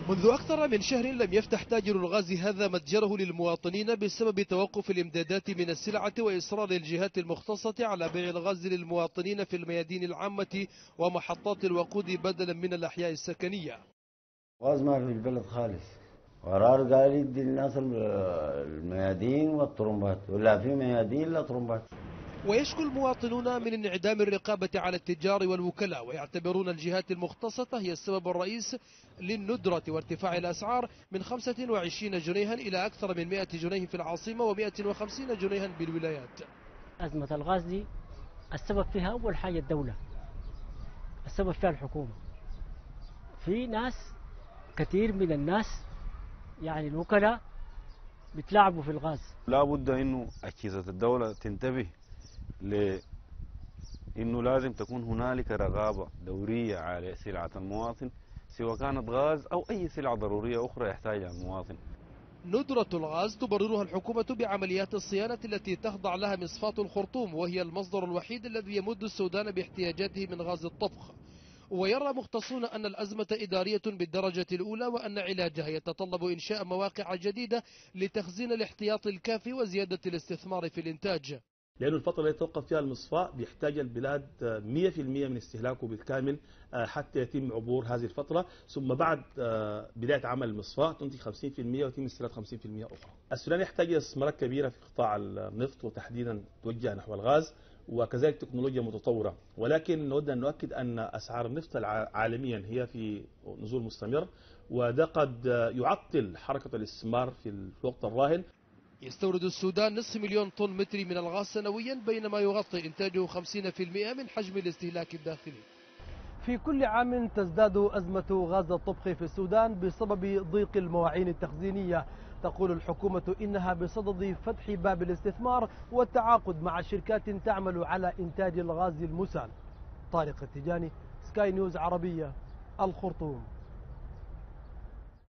منذ أكثر من شهر لم يفتح تاجر الغاز هذا متجره للمواطنين بسبب توقف الإمدادات من السلعة وإصرار الجهات المختصة على بيع الغاز للمواطنين في الميادين العامة ومحطات الوقود بدلا من الأحياء السكنية. غاز ما في البلد خالص، قرار قال يدي الناس الميادين والطرمبات، ولا في ميادين لا طرمبات. ويشكو المواطنون من انعدام الرقابة على التجار والوكلاء، ويعتبرون الجهات المختصة هي السبب الرئيس للندرة وارتفاع الأسعار من 25 جنيها إلى أكثر من 100 جنيه في العاصمة و150 جنيها بالولايات. أزمة الغاز دي السبب فيها أول حاجة الدولة، السبب فيها الحكومة. في ناس كثير من الناس يعني الوكلاء بتلعبوا في الغاز. لا بد انه اجهزه الدوله تنتبه لانه لازم تكون هنالك رقابه دوريه على سلعه المواطن، سواء كانت غاز او اي سلعه ضروريه اخرى يحتاجها المواطن. ندرة الغاز تبررها الحكومة بعمليات الصيانة التي تخضع لها مصفاة الخرطوم، وهي المصدر الوحيد الذي يمد السودان باحتياجاته من غاز الطبخ. ويرى مختصون أن الأزمة إدارية بالدرجة الأولى، وأن علاجها يتطلب إنشاء مواقع جديدة لتخزين الاحتياط الكافي وزيادة الاستثمار في الإنتاج. لأن الفترة التي توقف فيها المصفاة بيحتاج البلاد 100% من استهلاكه بالكامل حتى يتم عبور هذه الفترة، ثم بعد بداية عمل المصفاة تنتج 50% ويتم استهلاك 50% أخرى. السودان يحتاج إلى استثمارات كبيرة في قطاع النفط، وتحديدا توجه نحو الغاز، وكذلك تكنولوجيا متطورة، ولكن نود أن نؤكد أن أسعار النفط عالميا هي في نزول مستمر، وده قد يعطل حركة الاستثمار في الوقت الراهن. يستورد السودان نصف مليون طن متري من الغاز سنويا، بينما يغطي إنتاجه 50% من حجم الاستهلاك الداخلي. في كل عام تزداد أزمة غاز الطبخ في السودان بسبب ضيق المواعين التخزينية. تقول الحكومة إنها بصدد فتح باب الاستثمار والتعاقد مع شركات تعمل على إنتاج الغاز المسال. طارق التجاني، سكاي نيوز عربية، الخرطوم.